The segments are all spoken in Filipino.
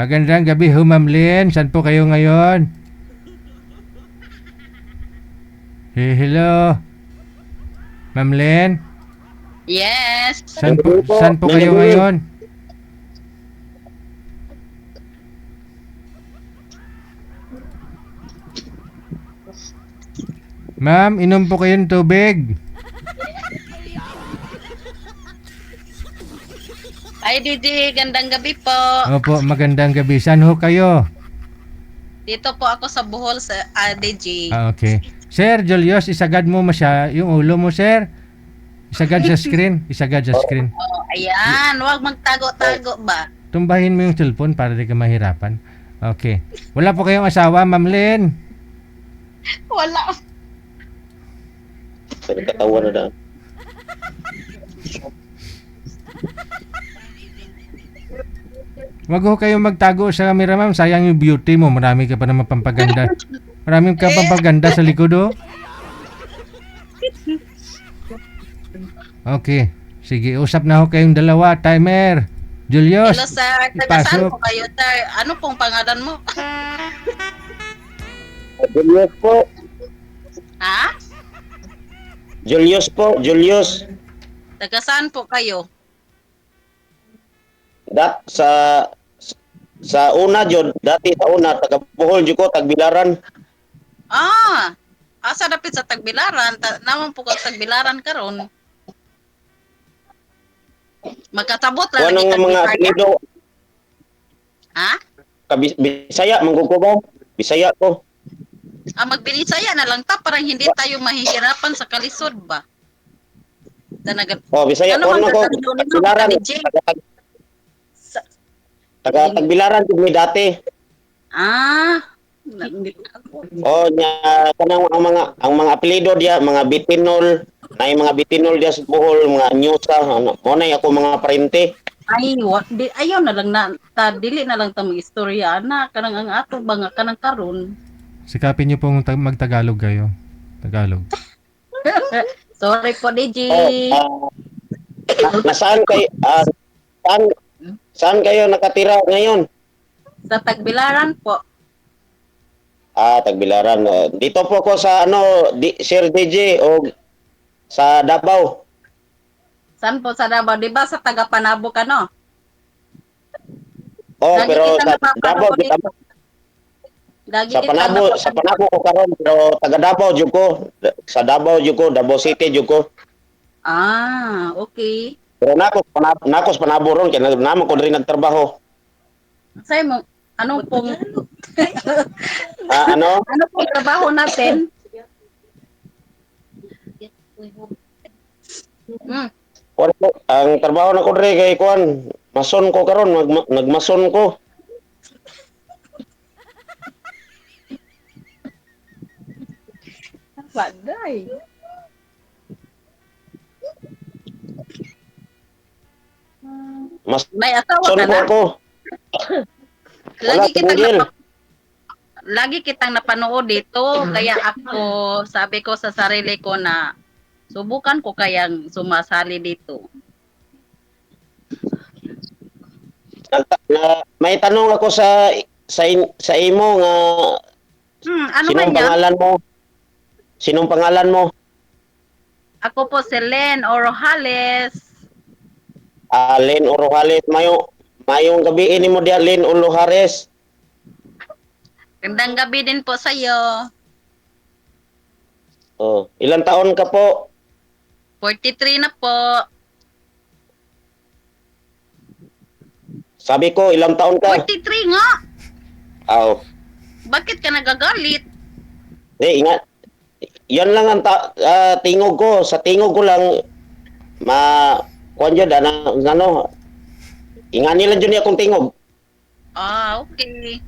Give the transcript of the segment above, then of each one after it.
Magandang gabi ho, Ma'am Lynn. Saan po kayo ngayon? Hello? Ma'am Lynn? Yes. Saan po kayo ngayon? Ma'am, inom po kayong tubig. Ay, DJ, gandang gabi po. Opo, magandang gabi. Saan ho kayo? Dito po ako sa Bohol sa DJ. Okay. Sir Julius, isagad mo siya, yung ulo mo, sir. Isagad sa screen. Isagad sa screen. Oh, ayan, huwag magtago-tago ba? Tumbahin mo yung cellphone para di ka mahirapan. Okay. Wala po kayong asawa, Ma'am Lynn? Wala. Katawa na daan. Wag ho kayong magtago sa camera, ma'am. Sayang yung beauty mo. Marami ka pa naman pampaganda. Maraming ka pampaganda sa likod, oh. Okay. Sige, usap na ho kayong dalawa. Timer. Julius. Hello, sir. Taga-saan po kayo, sir? Ano pong pangalan mo? Julius po. Ha? Julius po. Julius. Taga-saan po kayo? Sa una jud dati sa una taga Bohol jud ko Tagbilaran. Asa dapit sa Tagbilaran? Naman po kag Tagbilaran karon. Magkatabot lang Kuno nga mga apelyido Ha? Bisaya manggug ko ba? Bisaya ko. Magbinisaya na lang ta parang hindi tayo mahihirapan sa kalisod ba? Tanagan. Oh, Bisaya Ano ko man ko tatagdo nito, Tagbilaran. DJ? Taga Tagbilaran jud mi dati. Oh, nya kanang ang mga apelyido dia mga Bitinol, nay mga Bitinol dia sa Bohol, mga Nyusa, ano, mo nay ako mga parente. Ay, ayaw na lang dili na lang ta istorya na kanang ang ato ba nga kanang karon. Sikapin niyo pong magtagalog kayo. Tagalog. Sorry po, DJ. Nasaan kay saan kayo nakatira ngayon? Sa Tagbilaran po. Tagbilaran. Dito po ako sa Sir DJ o sa Davao. Saan po sa Davao? Di ba sa Tagapanabo ka, no? Oh, Lagi pero kita sa napapanood Davao dito. Lagi sa kita Panabo, sa Panabo ko karon pero taga Davao jud ko. Sa Davao jud ko, Davao City jud ko. Okay. Pero nako sa Panabo ron kay naman ko rin nagtrabaho. Say mo, ano pong Ano? ano pong trabaho natin? Ang trabaho na ko rin kay kuan, mason ko karon, nagmason ko. Paday. May asawa Mason ka ko na? ako. Wala, tumigil. Lagi kitang napanood dito, kaya ako sabi ko sa sarili ko na subukan ko kayang sumasali dito. May tanong ako sa imo nga Ano man sinong yan? pangalan mo? Sinong pangalan mo? Ako po si Len Orojales. Len Orojales, mayong gabi ini mo dia Len Orojales. Gandang gabi din po sa iyo. Oh, ilang taon ka po? 43 na po. Sabi ko, ilang taon ka? 43 nga. Aw. Bakit ka nagagalit? Ingat. Yan lang ang tingog ko. Sa tingog ko lang, kuwan dyan, ingan nila dyan akong tingog. Okay.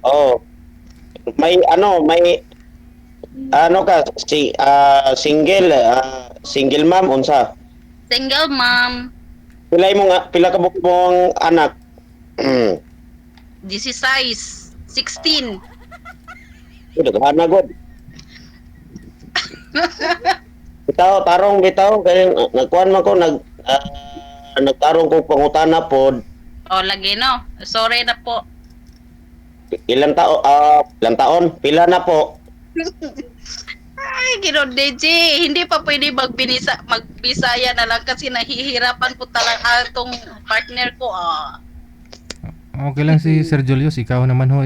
Oh. May single ma'am, unsa? Single mom. Pila ka mong anak? 16. 16. Daghan na god. Bitaw kay nagkuan man ko nagtarong ko pangutana pod. Lagi no. Sorry na po. ilang taon? Pila na po? Ay, Gino DJ, hindi pa pwede magbisaya na lang kasi nahihirapan ko talaga itong partner ko. Okay lang si Sir Julius, ikaw naman ho,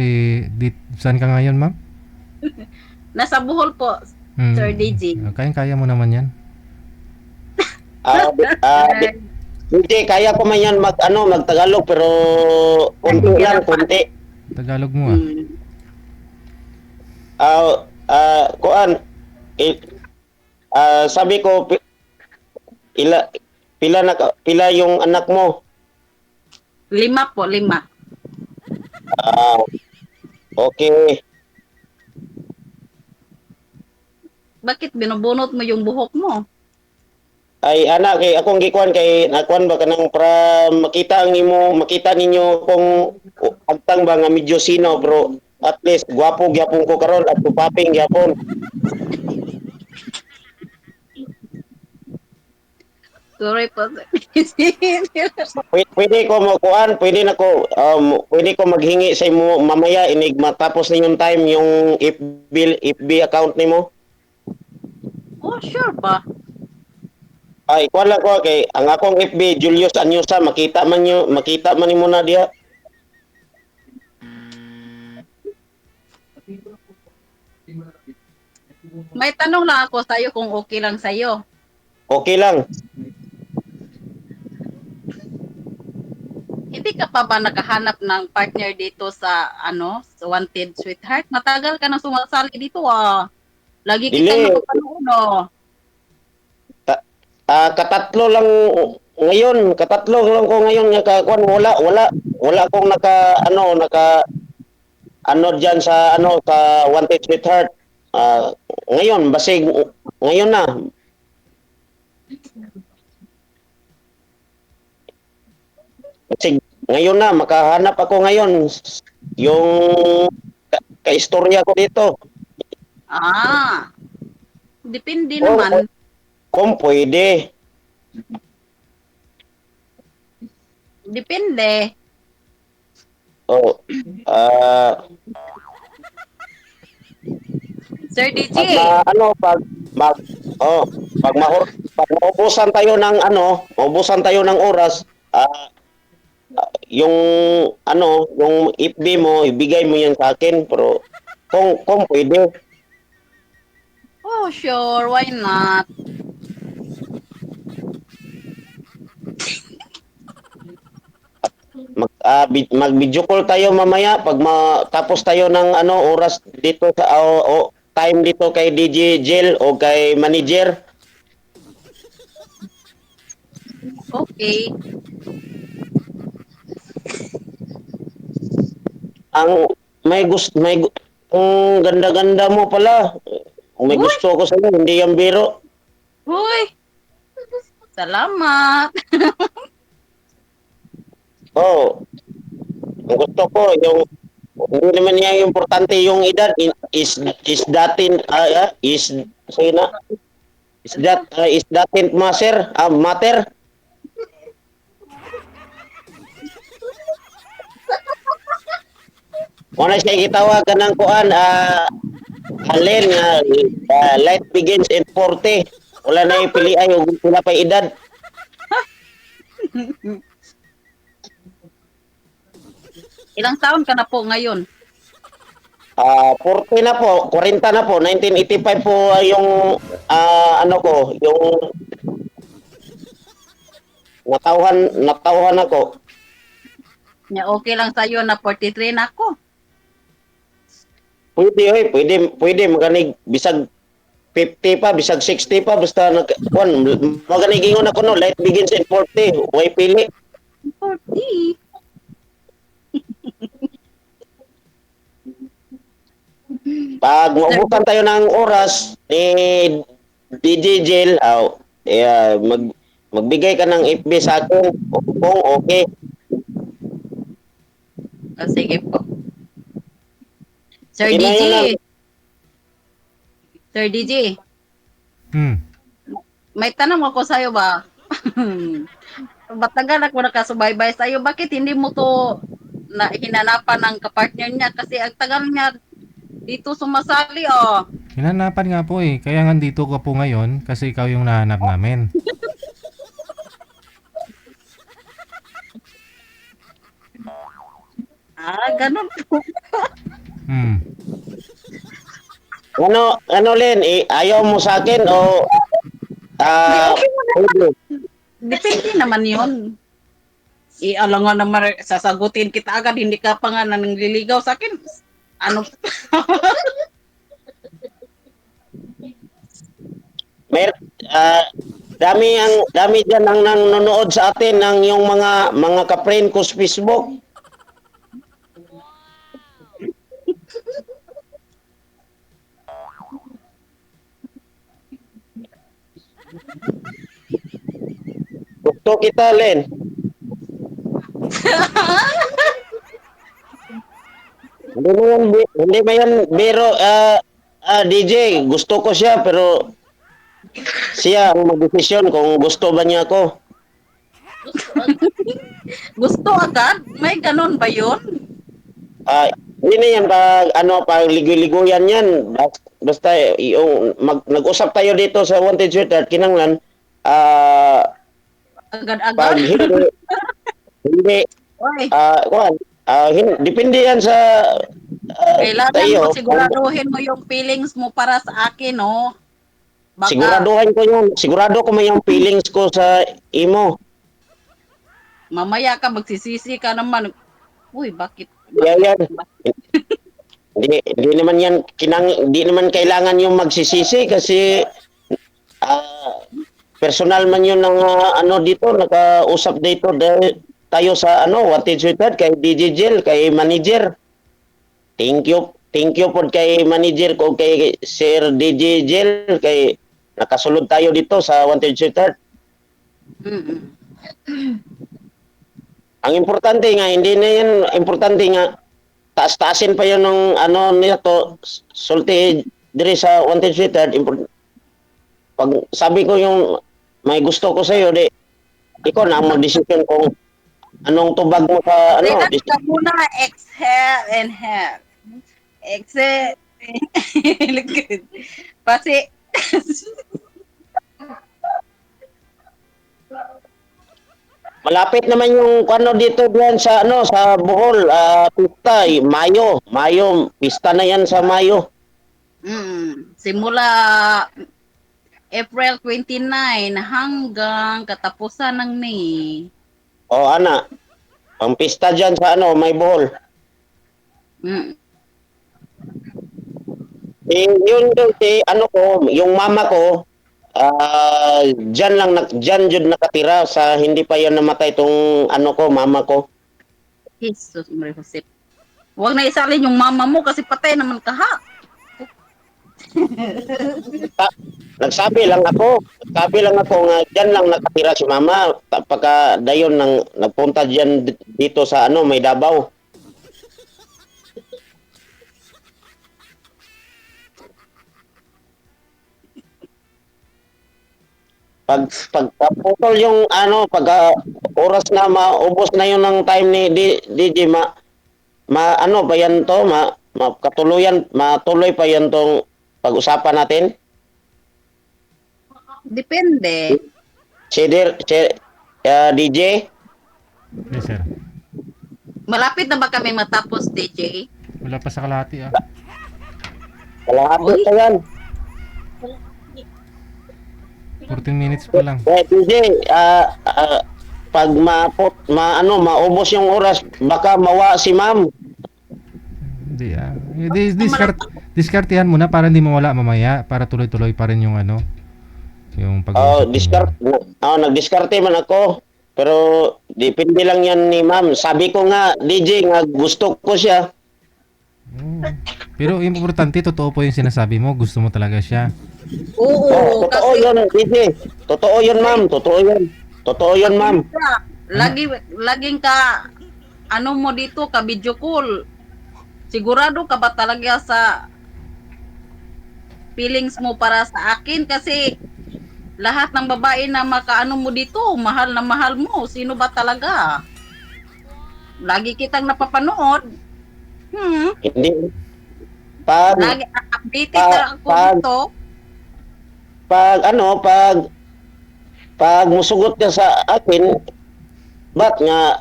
saan ka ngayon, ma'am? Nasa Bohol po, Sir DJ. Kaya mo naman yan. Ah, hindi, kaya ko man yan magtagalog pero konti lang, konti. Tagalog mo ah. Kuan, sabi ko, pila yung anak mo? 5 po, 5. Okay. Bakit binubunot mo yung buhok mo? Ay anak, kay akong gikuan kay nakuan ba kanang para makita ninyo kung agtang ba nga medyo sino, bro. At least gwapo gyapon ko karon at tupaping gyapon. Sorry po. Pwede ko mo kuan, pwede ko maghingi sa imo mamaya inig matapos ninyong time yung FB account nimo. Oh, sure ba? Ay, kuan lang ko kay ang akong FB Julius Anyusa, makita man nimo na diha. May tanong lang ako sa'yo kung okay lang sa'yo. Okay lang. Hindi ka pa ba nakahanap ng partner dito sa sa Wanted Sweetheart? Matagal ka nang sumasali dito Lagi Dili. kitang napapanood Katatlo lang ko ngayon nga kuan wala akong naka diyan sa sa Wanted Sweetheart. Ngayon basig ngayon na. Basig ngayon na makahanap ako ngayon yung kaistorya ko dito. Depende naman. Kung pwede. Depende. Oh, Sir DJ. pag maubusan tayo ng oras, yung yung FB mo, ibigay mo yan sa akin, pero kung pwede. Oh, sure. Why not? Mag-video call tayo mamaya pag tapos tayo ng oras dito sa time dito kay DJ Jill o kay manager. Okay. Ang ganda-ganda mo pala. May Uy! gusto ko sa'yo, hindi yan biro. Hoy. Salamat. Oh, ang gusto ko yung hindi naman niya importante yung edad is datin say na is datin matter. Wala siya gitawag ka ng kuan halin life begins in 40. Wala na yung pilian yung pila pa edad. Ilang taon ka na po ngayon? 40 na po, 40 na po, 1985 po yung yung natauhan ako. Okay lang sa'yo na 43 na ako. Pwede maganig bisag 50 pa, bisag 60 pa, basta maganig ingon ako no, life begins in 40, way pili. 40. Pag mabutan tayo ng oras ni DJ Jill, magbigay ka ng FB sa akin kung okay. Sige po. Sir Yun na, DJ. yun lang. Sir DJ. May tanong ako sa'yo ba? Matagal ako nakasubaybay sa'yo. Bakit hindi mo to na hinanapan ng kapartner niya kasi ang tagal niya dito sumasali oh. Hinanapan nga po eh. Kaya nga dito ka po ngayon kasi ikaw yung nahanap namin. Ah, ganun po. Hmm. Ano Len, ayaw mo sa akin o Okay mo naman. pwede? Depende naman yun. Alam nga naman, sasagutin kita agad, hindi ka pa nga nangliligaw sa akin. Ano? Mer dami diyan ang nanonood sa atin ng yung mga ka-friend ko sa Facebook. Gusto kita, Len. Hindi mo yan biro, DJ. Gusto ko siya, pero siya ang magdesisyon kung gusto ba niya ako. Gusto agad? May ganun ba yun? Hindi na yan pag ligoy-ligoyan yan. Basta yung nag-usap tayo dito sa Wanted Sweetheart, kinanglan, pag Agad-agad? hindi, Oy, depende yan sa kailangan tayo. mo siguraduhin mo yung feelings mo para sa akin, no? Baka, Siguraduhin ko yun. Sigurado ko may yung feelings ko sa imo. mamaya ka magsisisi ka naman. Uy, bakit? Yan. Hindi naman yan hindi naman kailangan yung magsisisi kasi personal man yun ng dito nakausap dito dahil tayo sa Wanted Sweetheart kay DJ Jel, kay manager. Thank you po kay manager ko kay Sir DJ Jel kay nakasulod tayo dito sa Wanted Sweetheart. Mm-mm. Ang importante nga, hindi na yan, importante nga, taas-taasin pa yun ng niya to, sulti diri sa Wanted Sweetheart. Pag sabi ko yung may gusto ko sa'yo, ikaw na ang mag-decision kung anong tubag mo sa Relax ka muna, exhale, inhale. Exhale, inhale. Kasi, malapit naman yung dito diyan sa sa Bohol, pista, Mayo, pista na yan sa Mayo. simula April 29 hanggang katapusan ng May. O ang pista diyan sa May Bohol. Mm. Yun yung mama ko, diyan jud nakatira sa hindi pa yan namatay tong mama ko. Jesus, Maria Jose. Huwag na isalin yung mama mo kasi patay naman ka ha. Nagsabi lang ako nga diyan lang nakatira si mama pagka dayon nagpunta diyan dito sa may Davao. Pag putol yung pag oras na maubos na yun ng time ni DJ pa yan to matuloy pa yan tong pag-usapan natin. Depende. DJ Yes, sir. Malapit na ba kami matapos, DJ? Wala pa sa kalahati ah. kalahati pa yan. 14 minutes pa lang. DJ pag maubos yung oras baka mawa si ma'am. Hindi ah. Diskartihan mo na para hindi mawala mamaya para tuloy-tuloy pa rin yung yung pag-uusap. Nagdiskarte man ako. Pero depende lang yan ni ma'am. Sabi ko nga, DJ, nga gusto ko siya. Oh. Pero importante, totoo po yung sinasabi mo. Gusto mo talaga siya. Oo, Totoo kasi yun, DJ. Totoo yun, ma'am. Totoo yun, ma'am. laging ka mo dito ka video call. Sigurado ka ba talaga sa feelings mo para sa akin kasi lahat ng babae na makaano mo dito, mahal na mahal mo. Sino ba talaga? lagi kitang napapanood. Hindi. Pag, Lagi updated pag, na ako pag, dito. pag musugot ka sa akin, ba't nga,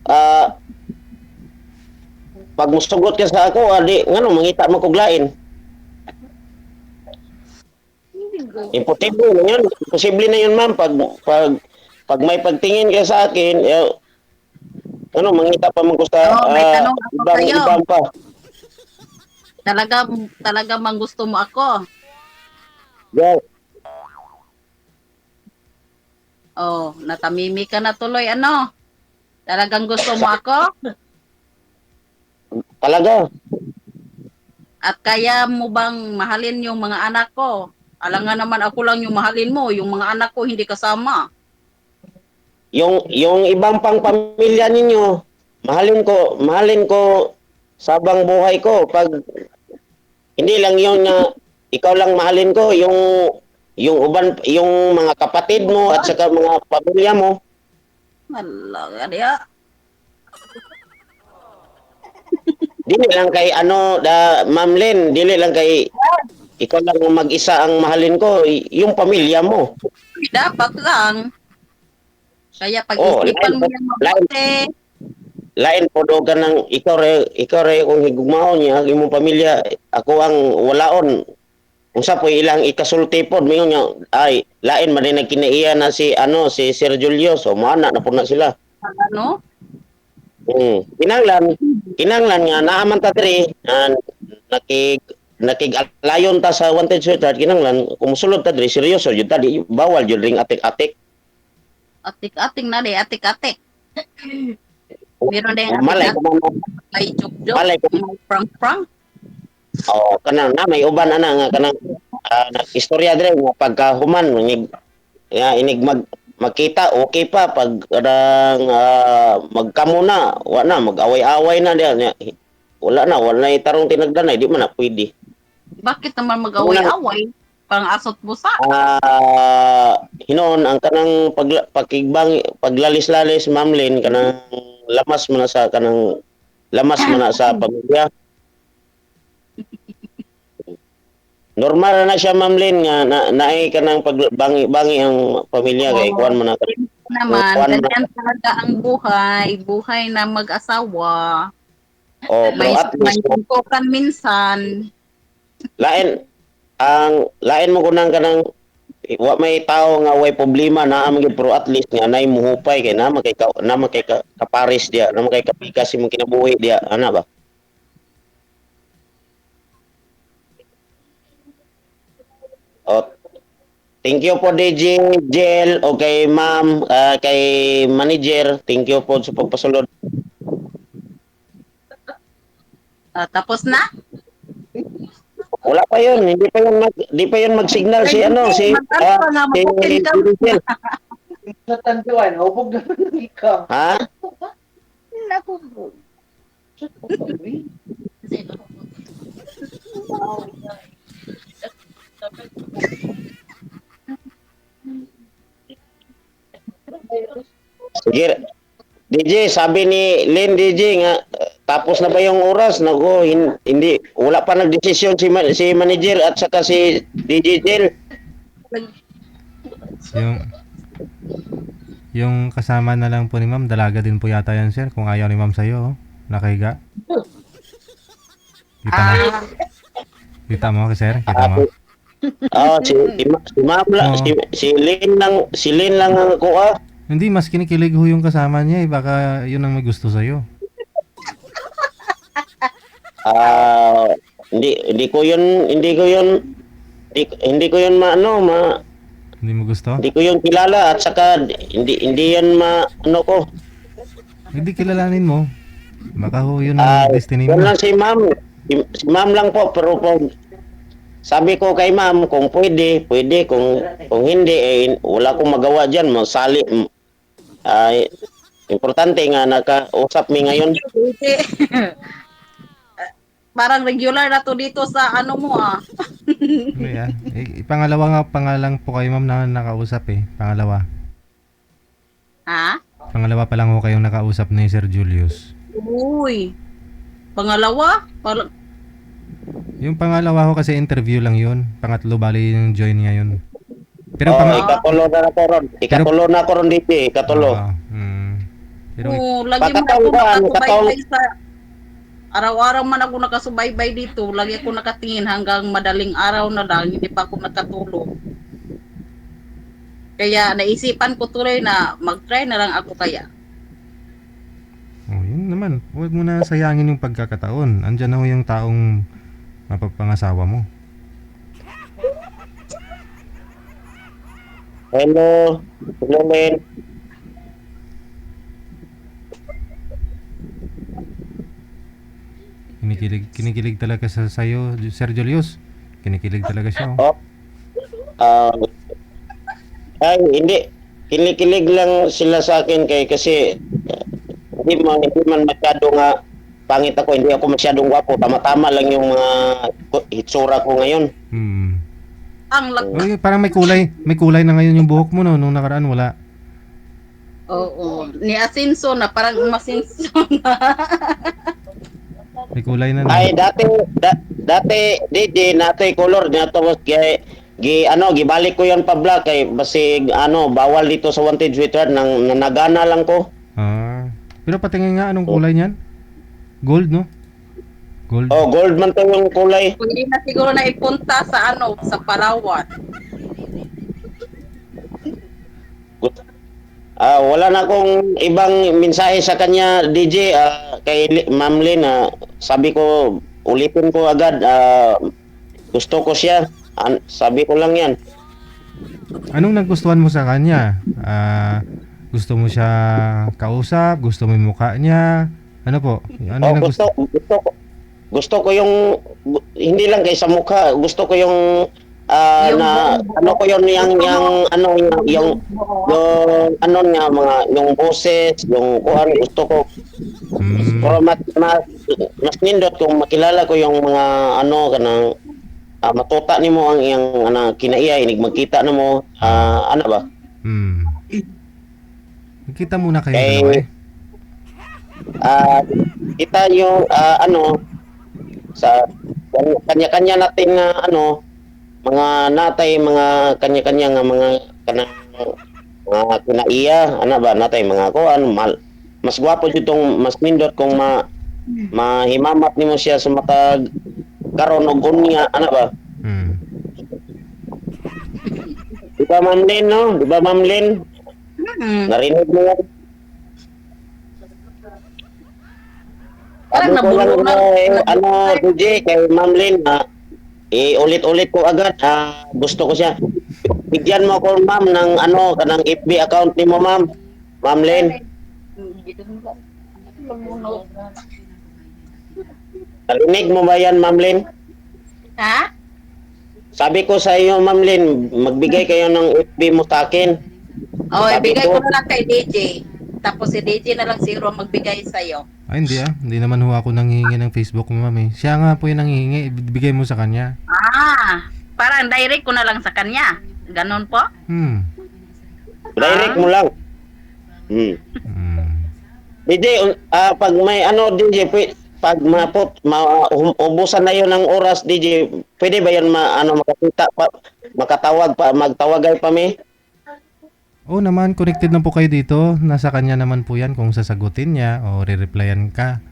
ah, pag musugot ka sa ako, adi, ngano, mangita mo kuglain. Imposible na yun. Imposible na yun, ma'am. Pag may pagtingin ka sa akin, ano, mangita pa man ko sa Oh, may tanong ako sa'yo. ibang pa. Talaga mang gusto mo ako. Yes. Oh, natamimi ka na tuloy, ano? Talagang gusto mo ako? Talaga. At kaya mo bang mahalin yung mga anak ko? Alangan naman ako lang yung mahalin mo, yung mga anak ko hindi kasama. Yung ibang pang pamilya ninyo, mahalin ko sabang buhay ko. Pag hindi lang yung na ikaw lang mahalin ko, yung mga kapatid mo at saka mga pamilya mo. Wala, diya. Dili lang kay Ma'am Lynn, dili lang kay ikaw lang mag-isa ang mahalin ko, yung pamilya mo. Dapat lang. Kaya pag-isipan mo yung mabuti. Lain po do ka ng ikaw re kung higugmaon niya ang imong pamilya, ako ang walaon. Unsa po ilang ikasulti pod mingon niya ay lain man din nagkinaiya na si Sir Julio, so maana na po na sila. Ano? Kinanglan nga naaman ta diri nakig-alayon ta sa wanted sweetheart, kinanglan kumusulod ta diri seryoso jud ta, di bawal jud ring atik-atik. Atik-atik na di, atik-atik. Meron din Malay atik-atik. ko man May joke-joke. Malay ko. May prank-prank. kanang na may uban ana nga kanang istorya dire nga pagkahuman inig magkita okay pa pag kadang magkamo na mag-away-away na diyan wala na itarong tinagdanay di man na pwede. Bakit naman mag-away-away? Parang asot busa. Hinon ang kanang paglalis-lalis Ma'am Lynn, kanang lamas man na sa pamilya. Normal na siya Ma'am Lynn nga naay kanang pagbangi-bangi ang pamilya kay kuan man na Naman, ganyan talaga ang buhay na mag-asawa. pero May at least suntukan minsan. lain mo kunang kanang wa may tao nga way problema na among pero at least nga nay muhupay kay na makay kaparis dia na makay kapikas imong kinabuhi dia ana ba. Oh, thank you po DJ Jel o kay Ma'am kay Manager, thank you po sa pagpasulod. Tapos na? Wala pa yun, hindi pa yun mag-signal si si Jel. Natanduan, hubog naman ng ikaw. Ha? Naku. Sige. DJ, sabi ni Len DJ nga tapos na ba yung oras? Nago, hindi wala pa nagdesisyon si manager at saka si DJ Jel. Yung kasama na lang po ni Ma'am, dalaga din po yata yan, sir. Kung ayaw ni Ma'am sa'yo, nakahiga. Kita mo? Kita mo, sir? Kita mo? Si Ma'am lang, si Len lang ang kuha. Hindi, mas kinikilig ho yung kasama niya eh. Baka yun ang may gusto sa'yo. Hindi ko yun Hindi mo gusto? hindi ko yun kilala at saka hindi yan ko. Hindi kilalanin mo. Baka ho yun ang destiny mo. Yun lang si Ma'am. Si Ma'am lang po, pero sabi ko kay Ma'am, kung pwede, kung hindi, wala akong magawa dyan, masali. Importante nga, nakausap mi ngayon. Parang regular na to dito sa ano mo Yeah. Pangalawa nga, pangalang po kayo Ma'am na nakausap eh. Pangalawa. Ha? Pangalawa pa lang ho kayong nakausap ni Sir Julius. Uy. Pangalawa? Yung pangalawa ho kasi interview lang yun. Pangatlo bali yung join ngayon. Pero ikatulo na ako ron. Ikatulo na ako ron dito, ikatulo. Pero lagi man ako nakasubaybay sa araw-araw man ako nakasubaybay dito. Lagi ako nakatingin hanggang madaling araw na lang. Hindi pa ako nakatulog. Kaya naisipan ko tuloy na mag-try na lang ako kaya. yun naman. Huwag mo na sayangin yung pagkakataon. Andyan na ho yung taong mapapangasawa mo. Hello, Len. Kinikilig talaga sa sayo, Sir Julius. Kinikilig talaga siya. Oh. Ay, hindi. Kinikilig lang sila sa akin kasi hindi man masyado nga pangit ako, hindi ako masyadong gwapo. Tama-tama lang yung mga hitsura ko ngayon. Ang Oy, parang may kulay na ngayon yung buhok mo no, nung nakaraan wala. Oo, ni Asinso na parang masinso na. May kulay na. Ay, dati DJ nato color nato gibalik ko yon pa black kay basig bawal dito sa Wanted Twitter nang nanagana lang ko. Pero patingin nga anong kulay niyan? Gold, no? Gold. Oh, gold man to yung kulay. Pwede na siguro na ipunta sa sa Palawan. Wala na akong ibang mensahe sa kanya, DJ. Kay Ma'am Lynn, sabi ko, ulitin ko agad, gusto ko siya. Sabi ko lang yan. Anong nagustuhan mo sa kanya? Gusto mo siya kausap? Gusto mo yung mukha niya? Ano po? Ano yung gusto ko yung, hindi lang kay sa mukha, gusto ko yung ko yun yung niya yung boses, yung kuan gusto ko. Pero mas nindot kung makilala ko yung mga kanang matuta nimo ang iyang kinaiya inig magkita na mo ba? Kita muna kayo dalawa eh. Kita yung sa kanya-kanya natin na mga natay, mga kanya-kanya nga mga kanang mga kinaiya, natay mga kuan mas gwapo ditong mas nindot kung mahimamat nimo siya sa matag karon og unya ba? Di ba Ma'am Lynn, no? Di ba Ma'am Lynn? Narinig mo yan? Parang nabulunan. DJ, kay Ma'am Lynn, ulit-ulit ko agad, gusto ko siya. Bigyan mo ko, ma'am, ng kanang FB account ni mo, ma'am. Ma'am Lynn. Narinig mo ba yan, Ma'am Lynn? Ha? Sabi ko sa iyo, Ma'am Lynn, magbigay kayo ng FB mo sa akin. Ibigay ko na lang kay DJ. Tapos si DJ na lang siguro magbigay sa'yo. Ay, hindi Hindi naman ho ako nanghihingi ng Facebook mo, ma'am eh. Siya nga po yung nanghihingi. Ibigay mo sa kanya. Parang direct ko na lang sa kanya. Ganon po? Direct mo lang. DJ, pag may DJ, pag ubusan na yun ng oras, DJ, pwede ba yan makakita pa, makatawag pa, magtawagay pa mi? Oo naman, connected na po kayo dito. Nasa kanya naman po yan kung sasagutin niya o re-replyan ka.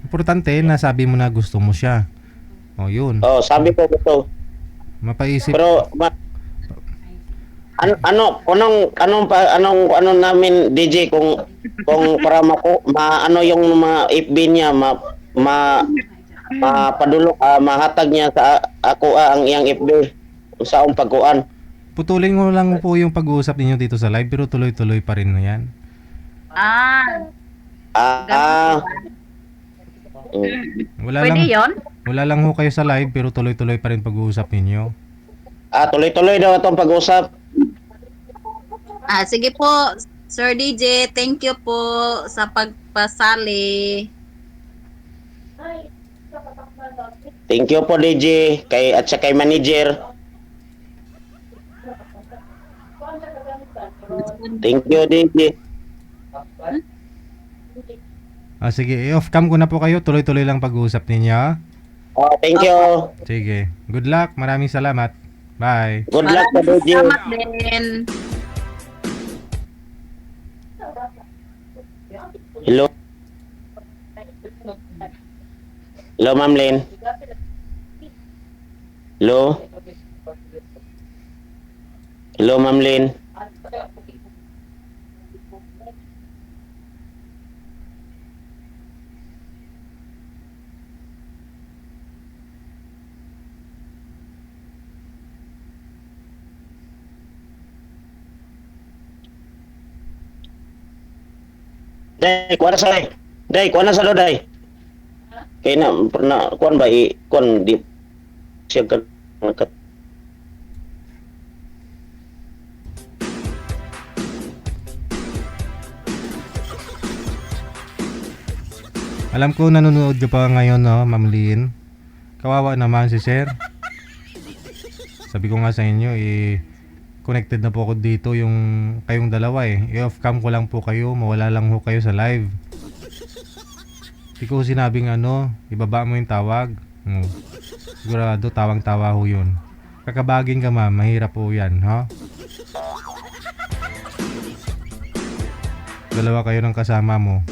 Importante na sabi mo na gusto mo siya. Yun. Sabi ko gusto. Mapaisip. Pero anong namin DJ kung para yung mga FB niya mapadulok mahatag niya sa ako ang iyang FB sa pagkuan. Putulin mo lang po yung pag-uusap ninyo dito sa live pero tuloy-tuloy pa rin na yan. Pwede yun? Wala lang ho kayo sa live pero tuloy-tuloy pa rin pag-uusap ninyo. Tuloy-tuloy daw itong pag-usap. Sige po, Sir DJ, thank you po sa pagpasali. Thank you po DJ at sa kay manager. Thank you, DJ. Sige, i-off cam ko na po kayo. Tuloy-tuloy lang pag-uusap ninyo. Thank you. Sige. Good luck. Maraming salamat. Bye. Good luck sa Maraming DJ. salamat din. Hello. Hello, Ma'am Lynn. Hello. Hello, Ma'am Lynn. Day, kuha na sa day. Day, kuha na sa do, day. Kaya na kuha ba kuha di siya ka nakat. Alam ko nanonood ka pa ngayon, no, Ma'am Lynn. Kawawa naman si Sir. Sabi ko nga sa inyo, connected na po ako dito yung kayong dalawa eh. I-off cam ko lang po kayo, mawala lang ho kayo sa live. Hindi ko sinabing ibaba mo yung tawag. Sigurado tawang-tawa ho yun. Kakabagin ka ma'am, mahirap po yan, ha? Dalawa kayo ng kasama mo.